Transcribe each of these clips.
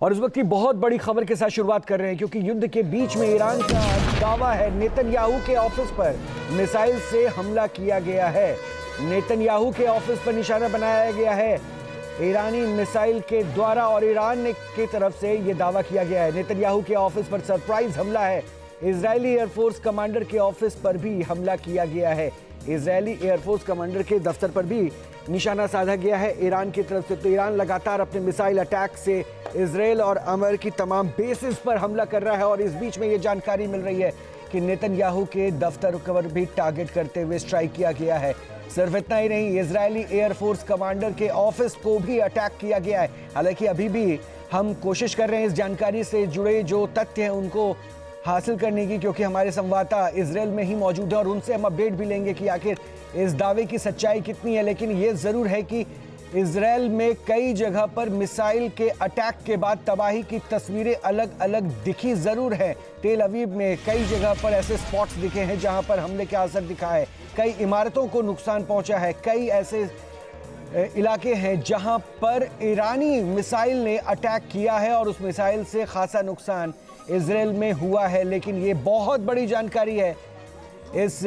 और इस वक्त की बहुत बड़ी खबर के साथ शुरुआत कर रहे हैं, क्योंकि युद्ध के बीच में ईरान का दावा है नेतन्याहू के ऑफिस पर मिसाइल से हमला किया गया है। नेतन्याहू के ऑफिस पर निशाना बनाया गया है ईरानी मिसाइल के द्वारा और ईरान की तरफ से यह दावा किया गया है। नेतन्याहू के ऑफिस पर सरप्राइज हमला है। इजरायली एयरफोर्स कमांडर के ऑफिस पर भी हमला किया गया है। इजरायली एयरफोर्स कमांडर के दफ्तर पर भी निशाना साधा गया है ईरान की तरफ से। तो ईरान लगातार अपने मिसाइल अटैक से इजरायल और अमेरिकी तमाम बेसिस पर हमला कर रहा है। और इस बीच में ये जानकारी मिल रही है कि नेतन्याहू के दफ्तर पर भी टारगेट करते हुए स्ट्राइक किया गया है। सिर्फ इतना ही नहीं, इजरायली एयरफोर्स कमांडर के ऑफिस को भी अटैक किया गया है। हालांकि अभी भी हम कोशिश कर रहे हैं इस जानकारी से जुड़े जो तथ्य हैं उनको हासिल करने की, क्योंकि हमारे संवाददाता इजरायल में ही मौजूद है और उनसे हम अपडेट भी लेंगे कि आखिर इस दावे की सच्चाई कितनी है। लेकिन ये ज़रूर है कि इजरायल में कई जगह पर मिसाइल के अटैक के बाद तबाही की तस्वीरें अलग अलग दिखी ज़रूर है। तेल अवीव में कई जगह पर ऐसे स्पॉट्स दिखे हैं जहां पर हमले का असर दिखा है। कई इमारतों को नुकसान पहुंचा है। कई ऐसे इलाके हैं जहां पर ईरानी मिसाइल ने अटैक किया है और उस मिसाइल से खासा नुकसान इजरायल में हुआ है। लेकिन ये बहुत बड़ी जानकारी है इस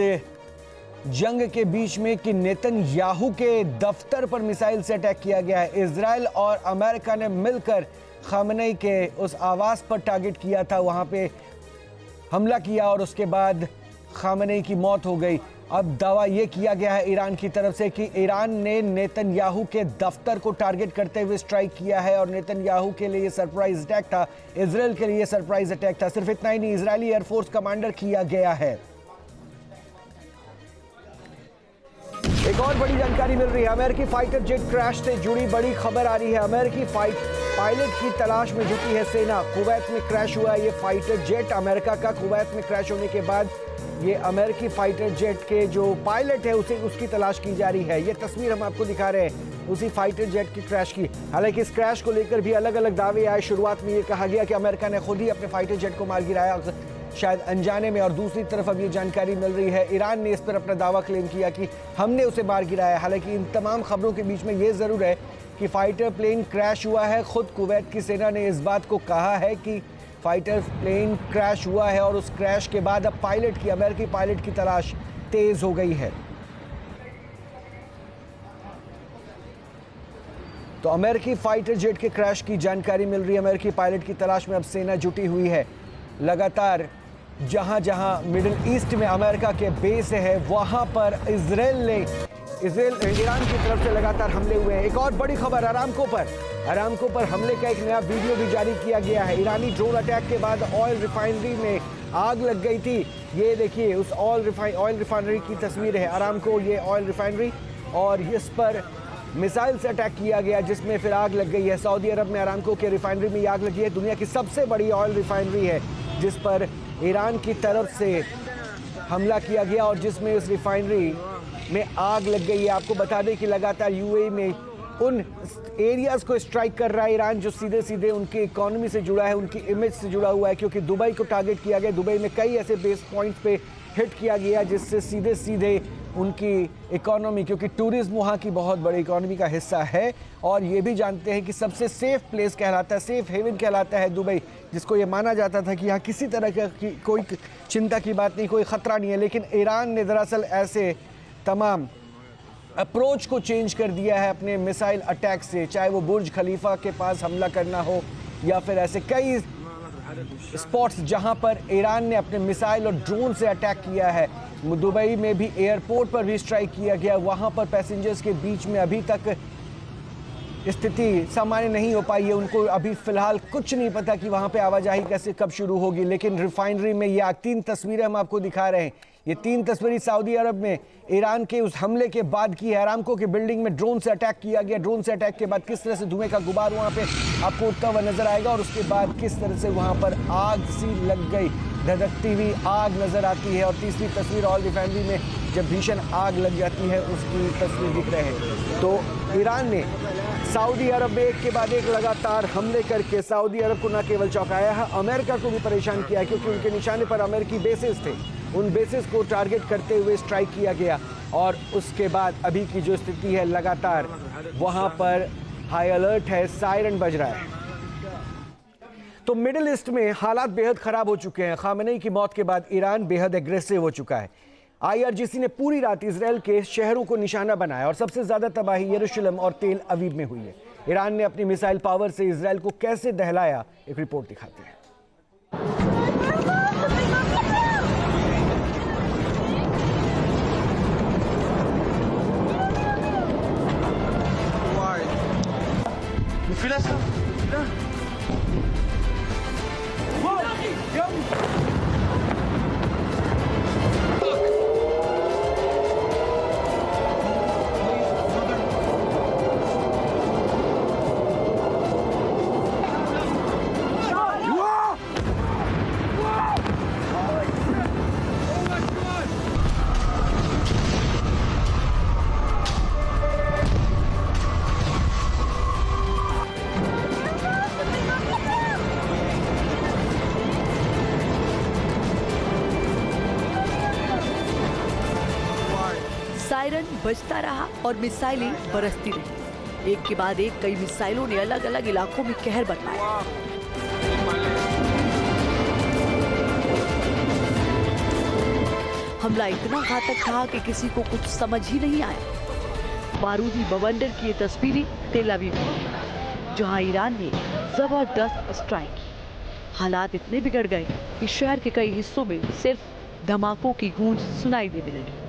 जंग के बीच में कि नेतन्याहू के दफ्तर पर मिसाइल से अटैक किया गया है। इजरायल और अमेरिका ने मिलकर खामनेई के उस आवास पर टारगेट किया था, वहां पे हमला किया और उसके बाद खामनेई की मौत हो गई। अब दावा यह किया गया है ईरान की तरफ से कि ईरान ने नेतन्याहू के दफ्तर को टारगेट करते हुए स्ट्राइक किया है और नेतन्याहू के लिए सरप्राइज अटैक था, इजरायल के लिए सरप्राइज अटैक था। सिर्फ इतना ही नहीं, इजरायली एयरफोर्स कमांडर किया गया है। एक और बड़ी जानकारी मिल रही है, अमेरिकी फाइटर जेट क्रैश से जुड़ी बड़ी खबर आ रही है। अमेरिकी पायलट की तलाश में जुटी है सेना। कुवैत में क्रैश हुआ ये फाइटर जेट अमेरिका का। कुवैत में क्रैश होने के बाद ये अमेरिकी फाइटर जेट के जो पायलट है उसकी तलाश की जा रही है। ये तस्वीर हम आपको दिखा रहे हैं उसी फाइटर जेट की क्रैश की। हालांकि इस क्रैश को लेकर भी अलग अलग दावे आए। शुरुआत में ये कहा गया कि अमेरिका ने खुद ही अपने फाइटर जेट को मार गिराया, शायद अनजाने में। और दूसरी तरफ अब ये जानकारी मिल रही है ईरान ने इस पर अपना दावा क्लेम किया कि हमने उसे मार गिराया। हालांकि इन तमाम खबरों के बीच में ये ज़रूर है कि फाइटर प्लेन क्रैश हुआ है। खुद कुवैत की सेना ने इस बात को कहा है कि फाइटर प्लेन क्रैश हुआ है और उस क्रैश के बाद अब अमेरिकी पायलट की तलाश तेज हो गई है। तो अमेरिकी फाइटर जेट के क्रैश की जानकारी मिल रही है। अमेरिकी पायलट की तलाश में अब सेना जुटी हुई है। लगातार जहां जहां मिडिल ईस्ट में अमेरिका के बेस है वहां पर ईरान की तरफ से लगातार हमले हुए हैं। एक और बड़ी खबर, अरामको पर हमले का एक नया वीडियो भी जारी किया गया है। ईरानी ड्रोन अटैक के बाद ऑयल रिफाइनरी में आग लग गई थी। ये देखिए उस ऑयल रिफाइनरी की तस्वीर है। अरामको ये ऑयल रिफाइनरी, और इस पर मिसाइल से अटैक किया गया जिसमें फिर आग लग गई है। सऊदी अरब में अरामको के रिफाइनरी में आग लगी है। दुनिया की सबसे बड़ी ऑयल रिफाइनरी है जिस पर ईरान की तरफ से हमला किया गया और जिसमें उस रिफाइनरी में आग लग गई है। आपको बता दें कि लगातार यूएई में उन एरियाज़ को स्ट्राइक कर रहा है ईरान जो सीधे सीधे उनकी इकोनॉमी से जुड़ा है, उनकी इमेज से जुड़ा हुआ है। क्योंकि दुबई को टारगेट किया गया। दुबई में कई ऐसे बेस पॉइंट्स पे हिट किया गया जिससे सीधे सीधे उनकी इकोनॉमी, क्योंकि टूरिज्म वहाँ की बहुत बड़ी इकोनॉमी का हिस्सा है। और ये भी जानते हैं कि सबसे सेफ प्लेस कहलाता है, सेफ हेवन कहलाता है दुबई, जिसको ये माना जाता था कि यहाँ किसी तरह की कोई चिंता की बात नहीं, कोई ख़तरा नहीं है। लेकिन ईरान ने दरअसल ऐसे तमाम अप्रोच को चेंज कर दिया है अपने मिसाइल अटैक से, चाहे वो बुर्ज खलीफा के पास हमला करना हो या फिर ऐसे कई स्पॉट्स जहां पर ईरान ने अपने मिसाइल और ड्रोन से अटैक किया है। दुबई में भी एयरपोर्ट पर भी स्ट्राइक किया गया। वहां पर पैसेंजर्स के बीच में अभी तक स्थिति सामान्य नहीं हो पाई है। उनको अभी फिलहाल कुछ नहीं पता कि वहां पे आवाजाही कैसे कब शुरू होगी। लेकिन रिफाइनरी में ये 3 तस्वीरें हम आपको दिखा रहे हैं। ये 3 तस्वीरें सऊदी अरब में ईरान के उस हमले के बाद की है। अरामको की बिल्डिंग में ड्रोन से अटैक किया गया। ड्रोन से अटैक के बाद किस तरह से धुएं का गुबार वहां पे आपको उठता हुआ नजर आएगा और उसके बाद किस तरह से वहां पर आग सी लग गई, धधकती हुई आग नजर आती है। और तीसरी तस्वीर ऑयल रिफाइनरी में जब भीषण आग लग जाती है उसकी तस्वीर दिख रहे हैं। तो ईरान ने सऊदी अरब में एक के बाद एक लगातार हमले करके सऊदी अरब को न केवल चौंकाया है, अमेरिका को भी परेशान किया है। क्योंकि उनके निशाने पर अमेरिकी बेसिस थे, उन बेसिस को टारगेट करते हुए स्ट्राइक किया गया। और उसके बाद अभी की जो स्थिति है लगातार वहां पर हाई अलर्ट है, सायरन बज रहा है। तो मिडिल ईस्ट में हालात बेहद खराब हो चुके हैं। खामेनेई की मौत के बाद ईरान बेहद एग्रेसिव हो चुका है। IRGC ने पूरी रात इसराइल के शहरों को निशाना बनाया और सबसे ज्यादा तबाही यरूशलेम और तेल अवीव में हुई है। ईरान ने अपनी मिसाइल पावर से इसराइल को कैसे दहलाया, एक रिपोर्ट दिखाते हैं। सायरन बजता रहा और मिसाइलें बरसती रही। एक के बाद एक कई मिसाइलों ने अलग अलग इलाकों में कहर बरपाया। हमला इतना घातक था कि किसी को कुछ समझ ही नहीं आया। बारूदी बवंडर की ये तस्वीरें तेल अवीव में, जहां ईरान ने जबरदस्त स्ट्राइक की। हालात इतने बिगड़ गए कि शहर के कई हिस्सों में सिर्फ धमाकों की गूंज सुनाई देने लगी।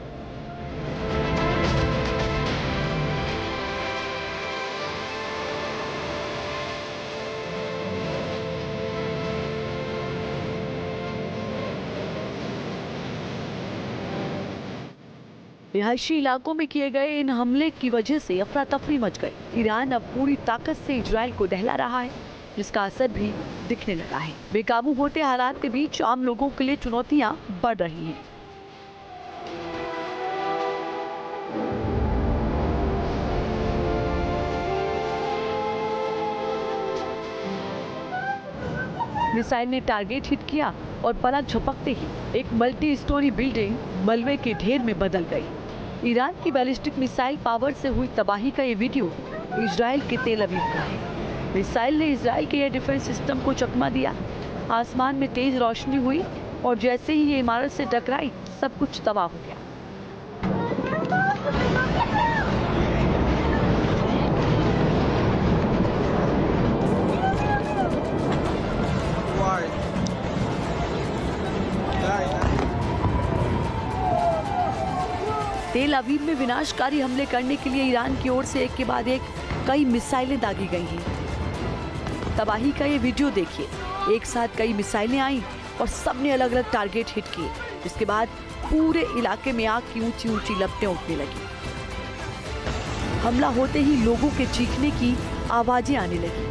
रिहायशी इलाकों में किए गए इन हमले की वजह से अफरा तफरी मच गई। ईरान अब पूरी ताकत से इजराइल को दहला रहा है, जिसका असर भी दिखने लगा है। बेकाबू होते हालात के बीच आम लोगों के लिए चुनौतियां बढ़ रही हैं। मिसाइल ने टारगेट हिट किया और पलक झपकते ही एक मल्टी स्टोरी बिल्डिंग मलबे के ढेर में बदल गई। ईरान की बैलिस्टिक मिसाइल पावर से हुई तबाही का ये वीडियो इजराइल के तेल अवीव का है। मिसाइल ने इजराइल के एयर डिफेंस सिस्टम को चकमा दिया। आसमान में तेज रोशनी हुई और जैसे ही ये इमारत से टकराई, सब कुछ तबाह हो गया। तेल अवीव में विनाशकारी हमले करने के लिए ईरान की ओर से एक के बाद एक कई मिसाइलें दागी गई हैं। तबाही का ये वीडियो देखिए। एक साथ कई मिसाइलें आईं और सबने अलग अलग टारगेट हिट किए। इसके बाद पूरे इलाके में आग की ऊंची ऊंची लपटें उठने लगी। हमला होते ही लोगों के चीखने की आवाजें आने लगी।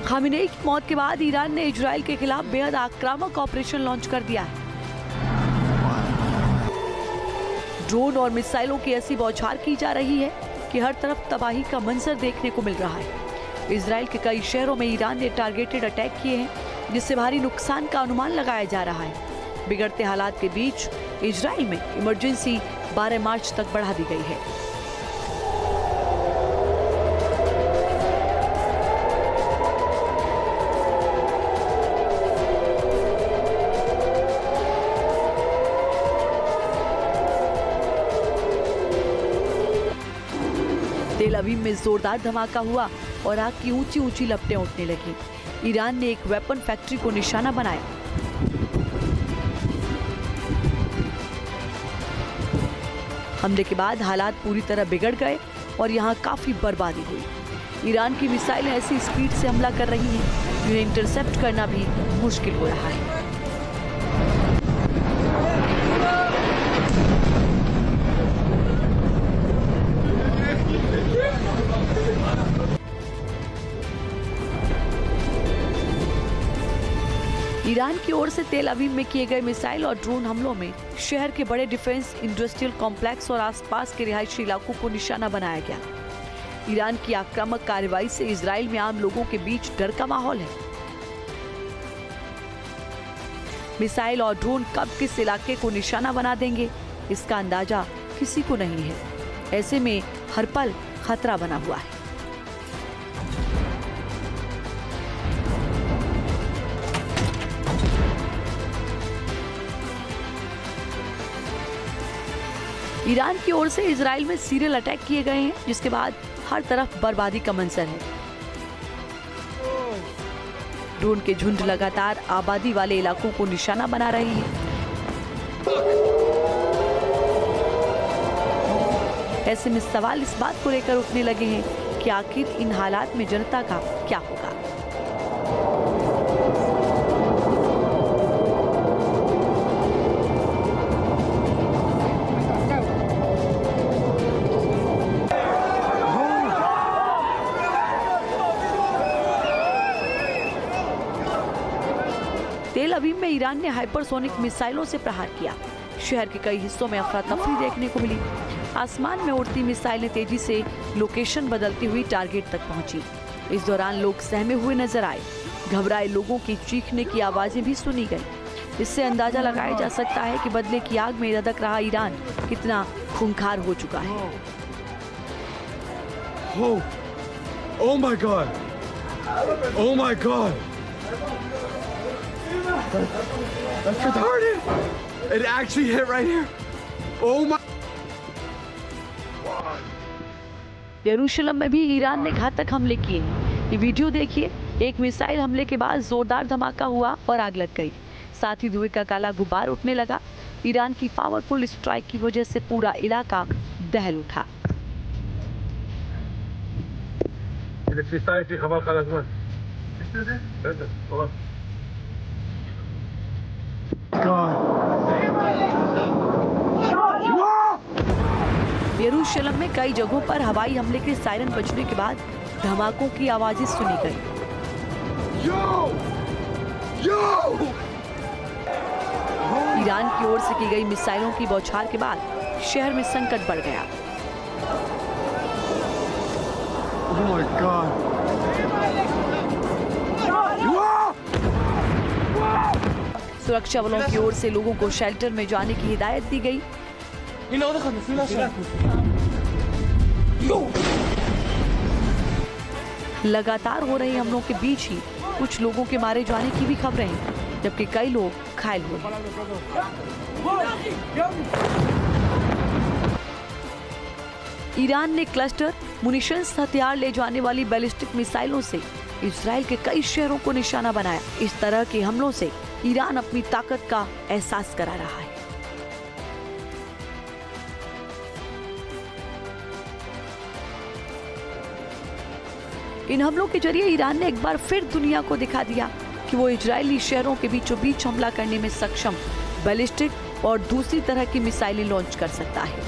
खामेनेई की मौत के बाद ईरान ने इजराइल के खिलाफ बेहद आक्रामक ऑपरेशन लॉन्च कर दिया है। ड्रोन और मिसाइलों की ऐसी बौछार की जा रही है कि हर तरफ तबाही का मंजर देखने को मिल रहा है। इजराइल के कई शहरों में ईरान ने टारगेटेड अटैक किए हैं, जिससे भारी नुकसान का अनुमान लगाया जा रहा है। बिगड़ते हालात के बीच इजराइल में इमरजेंसी 12 मार्च तक बढ़ा दी गई है। तेल अवीव में जोरदार धमाका हुआ और आग की ऊंची ऊंची लपटें उठने लगी। ईरान ने एक वेपन फैक्ट्री को निशाना बनाया। हमले के बाद हालात पूरी तरह बिगड़ गए और यहां काफी बर्बादी हुई। ईरान की मिसाइलें ऐसी स्पीड से हमला कर रही हैं, जिन्हें इंटरसेप्ट करना भी मुश्किल हो रहा है। ईरान की ओर से तेल अवीव में किए गए मिसाइल और ड्रोन हमलों में शहर के बड़े डिफेंस इंडस्ट्रियल कॉम्प्लेक्स और आसपास के रिहायशी इलाकों को निशाना बनाया गया। ईरान की आक्रामक कार्रवाई से इजराइल में आम लोगों के बीच डर का माहौल है। मिसाइल और ड्रोन कब किस इलाके को निशाना बना देंगे, इसका अंदाजा किसी को नहीं है। ऐसे में हर पल खतरा बना हुआ है। ईरान की ओर से इजराइल में सीरियल अटैक किए गए हैं, जिसके बाद हर तरफ बर्बादी का मंजर है। ड्रोन के झुंड लगातार आबादी वाले इलाकों को निशाना बना रही है। ऐसे में सवाल इस बात को लेकर उठने लगे हैं कि आखिर इन हालात में जनता का क्या होगा। तेल अवीव में ईरान ने हाइपरसोनिक मिसाइलों से प्रहार किया। शहर के कई हिस्सों में अफरा तफरी देखने को मिली। आसमान में उड़ती मिसाइलें तेजी से लोकेशन बदलती हुई टारगेट तक पहुंची। इस दौरान लोग सहमे हुए नजर आए। घबराए लोगों की चीखने की आवाजें भी सुनी गई। इससे अंदाजा लगाया जा सकता है कि बदले की आग में धधक रहा ईरान कितना खूंखार हो चुका है। Oh my God! Oh my God! That's retarded! It actually hit right here! Oh my... यरूशलेम में भी ईरान ने घातक हमले किए। ये वीडियो देखिए। एक मिसाइल हमले के बाद जोरदार धमाका हुआ और आग लग गई। साथ ही धुएं का काला गुबार उठने लगा। ईरान की पावरफुल स्ट्राइक की वजह से पूरा इलाका दहल उठा। यरूशलेम में कई जगहों पर हवाई हमले के सायरन बजने के बाद धमाकों की आवाजें सुनी गई। ईरान की ओर से की गई मिसाइलों की बौछार के बाद शहर में संकट बढ़ गया। Oh my God! सुरक्षा बलों की ओर से लोगों को शेल्टर में जाने की हिदायत दी गई। लगातार हो रहे हमलों के बीच ही कुछ लोगों के मारे जाने की भी खबरें हैं, जबकि कई लोग घायल हुए। ईरान ने क्लस्टर मुनिशंस हथियार ले जाने वाली बैलिस्टिक मिसाइलों से इजराइल के कई शहरों को निशाना बनाया। इस तरह के हमलों से ईरान अपनी ताकत का एहसास करा रहा है। इन हमलों के जरिए ईरान ने एक बार फिर दुनिया को दिखा दिया कि वो इजरायली शहरों के बीचों बीच हमला करने में सक्षम बैलिस्टिक और दूसरी तरह की मिसाइलें लॉन्च कर सकता है,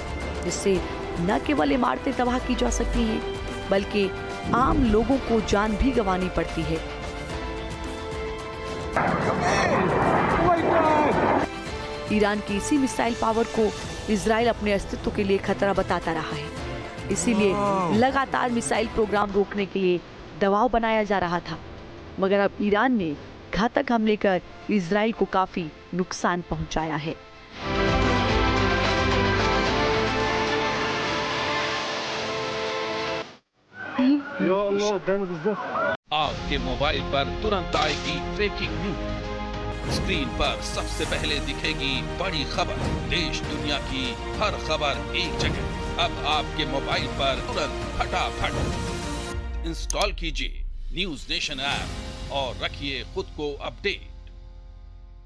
जिससे न केवल इमारतें तबाह की जा सकती हैं, बल्कि आम लोगों को जान भी गंवानी पड़ती है। ईरान की इसी मिसाइल पावर को इजराइल अपने अस्तित्व के लिए खतरा बताता रहा है। इसीलिए लगातार मिसाइल प्रोग्राम रोकने के लिए दबाव बनाया जा रहा था, मगर अब ईरान ने घातक हमले कर इजराइल को काफी नुकसान पहुंचाया है। आपके मोबाइल पर तुरंत आएगी ब्रेकिंग न्यूज। स्क्रीन पर सबसे पहले दिखेगी बड़ी खबर। देश दुनिया की हर खबर एक जगह। अब आपके मोबाइल पर तुरंत फटाफट इंस्टॉल कीजिए न्यूज़ नेशन ऐप और रखिए खुद को अपडेट।